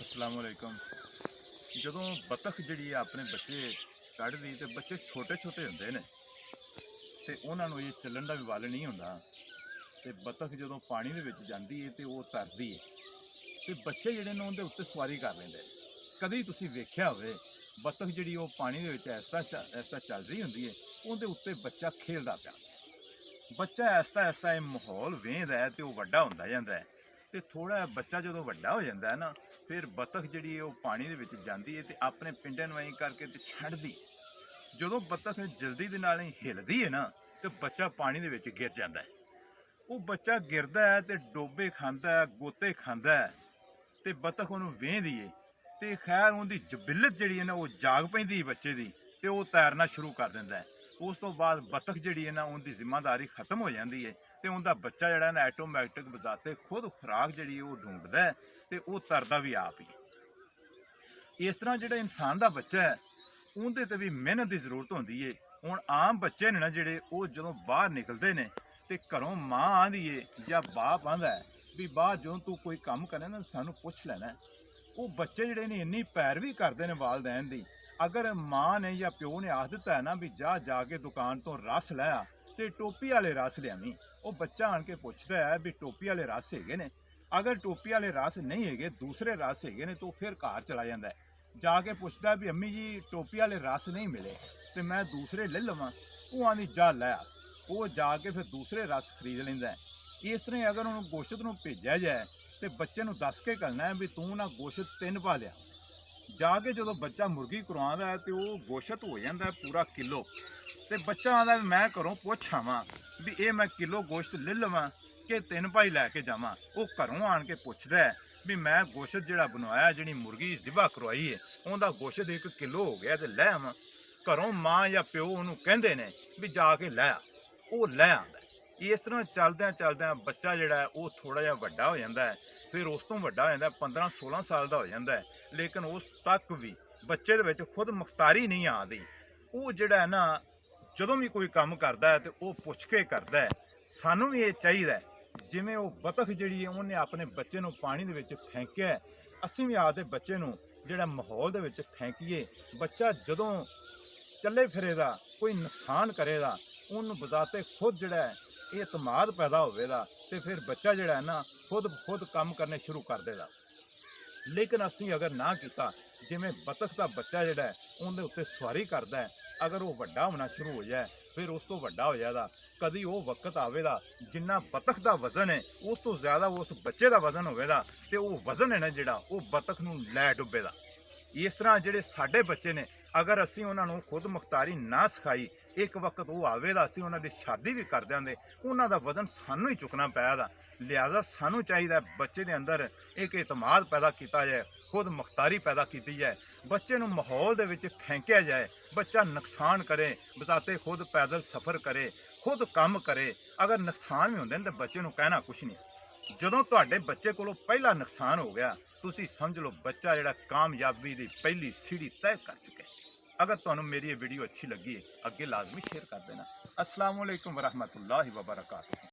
अस्सलाम वालेकुम। ਜਦੋਂ ਬਤਖ ਜਿਹੜੀ ਆ ਆਪਣੇ ਬੱਚੇ ਕੱਢਦੀ ਤੇ ਬੱਚੇ ਛੋਟੇ ਛੋਟੇ ਹੁੰਦੇ ਨੇ ਤੇ ਉਹਨਾਂ ਨੂੰ ਇਹ ਚੱਲਣ ਦਾ ਵੀ ਵੱਲ ਨਹੀਂ ਹੁੰਦਾ ਤੇ ਬਤਖ ਜਦੋਂ ਪਾਣੀ ਦੇ ਵਿੱਚ ਜਾਂਦੀ ਹੈ ਤੇ ਉਹ ਤਰਦੀ ਹੈ ਤੇ ਬੱਚੇ ਜਿਹੜੇ ਨੇ ਉਹਦੇ ਉੱਤੇ ਸਵਾਰੀ ਕਰ ਲੈਂਦੇ ਨੇ। ਕਦੀ ਤੁਸੀਂ ਵੇਖਿਆ ਹੋਵੇ ਬਤਖ ਜਿਹੜੀ ਉਹ ਪਾਣੀ ਦੇ ਵਿੱਚ ਐਸਾ ਚੱਲ ਰਹੀ ਹੁੰਦੀ ਹੈ, ਉਹਦੇ ਉੱਤੇ ਬੱਚਾ ਖੇਡਦਾ ਪਿਆ। ਬੱਚਾ ਐਸਾ ਇਹ ਮਾਹੌਲ ਵੇਖਦਾ ਹੈ ਤੇ ਉਹ ਵੱਡਾ ਹੁੰਦਾ ਜਾਂਦਾ ਹੈ ਤੇ ਥੋੜਾ ਬੱਚਾ ਜਦੋਂ ਵੱਡਾ ਹੋ ਜਾਂਦਾ ਹੈ ਨਾ, ਫਿਰ ਬਤਖ ਜਿਹੜੀ ਉਹ ਪਾਣੀ ਦੇ ਵਿੱਚ ਜਾਂਦੀ ਹੈ ਤੇ ਆਪਣੇ ਪਿੰਡਾਂ ਨੂੰ ਐਂ ਕਰਕੇ ਤੇ ਛੱਡਦੀ। ਜਦੋਂ ਬਤਖ ਜਲਦੀ ਦੇ ਨਾਲ ਹੀ ਹਿੱਲਦੀ ਹੈ ਨਾ ਤੇ ਬੱਚਾ ਪਾਣੀ ਦੇ ਵਿੱਚ ਗਿਰ ਜਾਂਦਾ ਹੈ। ਉਹ ਬੱਚਾ ਗਿਰਦਾ ਹੈ ਤੇ ਡੋਬੇ ਖਾਂਦਾ ਹੈ, ਗੋਤੇ ਖਾਂਦਾ ਹੈ ਤੇ ਬਤਖ ਉਹਨੂੰ ਵੇਖਦੀ ਹੈ ਤੇ ਖੈਰ ਉਹਦੀ ਜਬਿਲਤ ਜਿਹੜੀ ਹੈ ਨਾ ਉਹ ਜਾਗ ਪੈਂਦੀ ਹੈ ਬੱਚੇ ਦੀ ਤੇ ਉਹ ਤੈਰਨਾ ਸ਼ੁਰੂ ਕਰ ਦਿੰਦਾ ਹੈ। ਉਸ ਤੋਂ ਬਾਅਦ ਬਤਖ ਜਿਹੜੀ ਹੈ ਨਾ ਉਹਦੀ ਜ਼ਿੰਮੇਵਾਰੀ ਖਤਮ ਹੋ ਜਾਂਦੀ ਹੈ ਤੇ ਉਹਦਾ ਬੱਚਾ ਜਿਹੜਾ ਨਾ ਆਟੋਮੈਟਿਕ ਬਜ਼ਾਤੇ ਖੁਦ ਖੁਰਾਕ ਜਿਹੜੀ ਉਹ ਢੂੰਡਦਾ ਹੈ ਤੇ ਉਹ ਤਰਦਾ ਵੀ ਆਪ ਹੀ। ਇਸ ਤਰ੍ਹਾਂ ਜਿਹੜਾ ਇਨਸਾਨ ਦਾ ਬੱਚਾ ਹੈ ਉਹਦੇ ਤੇ ਵੀ ਮਿਹਨਤ ਦੀ ਜ਼ਰੂਰਤ ਹੁੰਦੀ ਹੈ। ਹੁਣ ਆਮ ਬੱਚੇ ਨੇ ਨਾ ਜਿਹੜੇ ਉਹ ਜਦੋਂ ਬਾਹਰ ਨਿਕਲਦੇ ਨੇ ਤੇ ਘਰੋਂ ਮਾਂ ਆਂਦੀ ਏ ਜਾਂ ਬਾਪ ਆਂਦਾ ਵੀ ਬਾਹਰ ਜਦੋਂ ਤੂੰ ਕੋਈ ਕੰਮ ਕਰੇ ਨਾ ਸਾਨੂੰ ਪੁੱਛ ਲੈਣਾ। ਉਹ ਬੱਚੇ ਜਿਹੜੇ ਨੇ ਇੰਨੀ ਪੈਰਵੀ ਕਰਦੇ ਨੇ ਵਾਲਦੈਨ ਦੀ। ਅਗਰ ਮਾਂ ਨੇ ਜਾਂ ਪਿਓ ਨੇ ਆਖ ਦਿੱਤਾ ਹੈ ਨਾ ਵੀ ਜਾ ਕੇ ਦੁਕਾਨ ਤੋਂ ਰਸ ਲੈ ਆ ਤੇ ਟੋਪੀ ਵਾਲੇ ਰਸ ਲਿਆਵੀਂ, ਉਹ ਬੱਚਾ ਆਣ ਕੇ ਪੁੱਛਦਾ ਹੈ ਵੀ ਟੋਪੀ ਵਾਲੇ ਰਸ ਹੈਗੇ ਨੇ? ਅਗਰ ਟੋਪੀ ਵਾਲੇ ਰਸ ਨਹੀਂ ਹੈਗੇ, ਦੂਸਰੇ ਰਸ ਹੈਗੇ ਨੇ, ਤਾਂ ਉਹ ਫਿਰ ਘਰ ਚਲਾ ਜਾਂਦਾ ਹੈ। ਜਾ ਕੇ ਪੁੱਛਦਾ ਵੀ ਅੰਮੀ ਜੀ ਟੋਪੀ ਵਾਲੇ ਰਸ ਨਹੀਂ ਮਿਲੇ ਤੇ ਮੈਂ ਦੂਸਰੇ ਲੈ ਲਵਾਂ? ਉਹ ਆਂਦੀ ਜਾ ਲੈ ਆ। ਉਹ ਜਾ ਕੇ ਫਿਰ ਦੂਸਰੇ ਰਸ ਖਰੀਦ ਲੈਂਦਾ ਹੈ। ਇਸ ਤਰ੍ਹਾਂ ਅਗਰ ਉਹਨੂੰ ਗੋਸ਼ਤ ਨੂੰ ਭੇਜਿਆ ਜਾਏ ਤੇ ਬੱਚੇ ਨੂੰ ਦੱਸ ਕੇ ਕਰਨਾ ਹੈ ਵੀ ਤੂੰ ਨਾ ਗੋਸ਼ਤ 3 ਪਾ ਲਿਆ। ਜਾ ਕੇ ਜਦੋਂ ਬੱਚਾ ਮੁਰਗੀ ਕਰਵਾਉਂਦਾ ਹੈ ਤੇ ਉਹ ਗੋਸ਼ਤ ਹੋ ਜਾਂਦਾ ਹੈ ਪੂਰਾ ਕਿਲੋ। ਤੇ ਬੱਚਾ ਆਂਦਾ ਵੀ ਮੈਂ ਘਰੋਂ ਪੁੱਛ ਆਵਾਂ ਵੀ ਇਹ ਮੈਂ ਕਿਲੋ ਗੋਸ਼ਤ ਲੈ ਲਵਾਂ ਕਿ 3 ਭਾਈ ਲੈ ਕੇ ਜਾਵਾਂ। ਉਹ ਘਰੋਂ ਆਣ ਕੇ ਪੁੱਛਦਾ ਹੈ ਵੀ ਮੈਂ ਗੋਸ਼ਤ ਜਿਹੜਾ ਬਣਵਾਇਆ, ਜਿਹੜੀ ਮੁਰਗੀ ਜ਼ਿਬਾ ਕਰਵਾਈ ਹੈ, ਉਹਦਾ ਗੋਸ਼ਤ 1 ਕਿਲੋ ਹੋ ਗਿਆ ਤੇ ਲੈ ਆਵਾਂ। ਘਰੋਂ ਮਾਂ ਜਾਂ ਪਿਓ ਉਹਨੂੰ ਕਹਿੰਦੇ ਨੇ ਵੀ ਜਾ ਕੇ ਲੈ ਆ, ਉਹ ਲੈ ਆਉਂਦਾ। ਇਸ ਤਰ੍ਹਾਂ ਚੱਲਦਿਆਂ ਬੱਚਾ ਜਿਹੜਾ ਉਹ ਥੋੜਾ ਜਿਹਾ ਵੱਡਾ ਹੋ ਜਾਂਦਾ ਹੈ। ਫਿਰ ਉਸ ਤੋਂ ਵੱਡਾ ਹੋ ਜਾਂਦਾ 15-16 ਸਾਲ ਦਾ ਹੋ ਜਾਂਦਾ ਹੈ, ਲੇਕਿਨ ਉਸ ਤੱਕ ਵੀ ਬੱਚੇ ਦੇ ਵਿੱਚ ਖੁਦ ਮੁਖਤਾਰੀ ਨਹੀਂ ਆਉਂਦੀ। ਉਹ ਜਿਹੜਾ ਹੈ ਨਾ ਜਦੋਂ ਵੀ ਕੋਈ ਕੰਮ ਕਰਦਾ ਹੈ ਤੇ ਉਹ ਪੁੱਛ ਕੇ ਕਰਦਾ ਹੈ। ਸਾਨੂੰ ਵੀ ਇਹ ਚਾਹੀਦਾ ਜਿਵੇਂ ਉਹ ਬਤਖ ਜਿਹੜੀ ਹੈ ਉਹਨੇ ਆਪਣੇ ਬੱਚੇ ਨੂੰ ਪਾਣੀ ਦੇ ਵਿੱਚ ਫੈਂਕਿਆ, ਅਸੀਂ ਵੀ ਆਪਦੇ ਬੱਚੇ ਨੂੰ ਜਿਹੜਾ ਮਾਹੌਲ ਦੇ ਵਿੱਚ ਫੈਂਕੀਏ। ਬੱਚਾ ਜਦੋਂ ਚੱਲੇ ਫਿਰੇਗਾ, ਕੋਈ ਨੁਕਸਾਨ ਕਰੇਗਾ, ਉਹਨੂੰ ਬਜ਼ਾਤੇ ਖੁਦ ਜਿਹੜਾ ਹੈ ਇਤਮਾਦ ਪੈਦਾ ਹੋਵੇਗਾ ਤੇ ਫਿਰ ਬੱਚਾ ਜਿਹੜਾ ਹੈ ਨਾ ਖੁਦ ਕੰਮ ਕਰਨੇ ਸ਼ੁਰੂ ਕਰ ਦੇਗਾ। ਲੇਕਿਨ ਅਸੀਂ ਅਗਰ ਨਾ ਕੀਤਾ, ਜਿਵੇਂ ਬਤਖ ਦਾ ਬੱਚਾ ਜਿਹੜਾ ਹੈ ਉਹਦੇ ਉੱਤੇ ਸਵਾਰੀ ਕਰਦਾ ਹੈ, ਅਗਰ ਉਹ ਵੱਡਾ ਹੋਣਾ ਸ਼ੁਰੂ ਹੋ ਜਾਏ ਫਿਰ ਉਸ ਤੋਂ ਵੱਡਾ ਹੋ ਜਾਏਗਾ। ਕਦੀ ਉਹ ਵਕਤ ਆਵੇਗਾ ਜਿੰਨਾ ਬਤਖ ਦਾ ਵਜ਼ਨ ਹੈ ਉਸ ਤੋਂ ਜ਼ਿਆਦਾ ਉਸ ਬੱਚੇ ਦਾ ਵਜ਼ਨ ਹੋਵੇਗਾ ਤੇ ਉਹ ਵਜ਼ਨ ਹੈ ਨਾ ਜਿਹੜਾ ਉਹ ਬਤਖ ਨੂੰ ਲੈ ਡੁੱਬੇਗਾ। ਇਸ ਤਰ੍ਹਾਂ ਜਿਹੜੇ ਸਾਡੇ ਬੱਚੇ ਨੇ, ਅਗਰ ਅਸੀਂ ਉਹਨਾਂ ਨੂੰ ਖੁਦ ਮੁਖਤਾਰੀ ਨਾ ਸਿਖਾਈ, ਇੱਕ ਵਕਤ ਉਹ ਆਵੇਗਾ ਅਸੀਂ ਉਹਨਾਂ ਦੀ ਸ਼ਾਦੀ ਵੀ ਕਰ ਦਿਆਂਗੇ, ਉਹਨਾਂ ਦਾ ਵਜ਼ਨ ਸਾਨੂੰ ਹੀ ਚੁੱਕਣਾ ਪਏਗਾ। ਲਿਹਾਜ਼ਾ ਸਾਨੂੰ ਚਾਹੀਦਾ ਬੱਚੇ ਦੇ ਅੰਦਰ ਇੱਕ ਇਤਮਾਦ ਪੈਦਾ ਕੀਤਾ ਜਾਏ, ਖੁਦ ਮੁਖਤਾਰੀ ਪੈਦਾ ਕੀਤੀ ਜਾਏ, ਬੱਚੇ ਨੂੰ ਮਾਹੌਲ ਦੇ ਵਿੱਚ ਫੈਂਕਿਆ ਜਾਏ। ਬੱਚਾ ਨੁਕਸਾਨ ਕਰੇ ਬਜ਼ਾਤੇ ਖੁਦ ਪੈਦਲ ਸਫ਼ਰ ਕਰੇ, ਖੁਦ ਕੰਮ ਕਰੇ। ਅਗਰ ਨੁਕਸਾਨ ਵੀ ਹੁੰਦੇ ਨੇ ਤਾਂ ਬੱਚੇ ਨੂੰ ਕਹਿਣਾ ਕੁਛ ਨਹੀਂ। ਜਦੋਂ ਤੁਹਾਡੇ ਬੱਚੇ ਕੋਲੋਂ ਪਹਿਲਾ ਨੁਕਸਾਨ ਹੋ ਗਿਆ, ਤੁਸੀਂ ਸਮਝ ਲਓ ਬੱਚਾ ਜਿਹੜਾ ਕਾਮਯਾਬੀ ਦੀ ਪਹਿਲੀ ਸੀढ़ी ਤੈਅ ਕਰ ਚੁੱਕਿਆ। अगर ਤੁਹਾਨੂੰ मेरी ये वीडियो अच्छी लगी है, अगे लाजमी शेयर कर देना। अस्सलाम वालेकुम वरहमतुल्लाहि वबरकातुहू।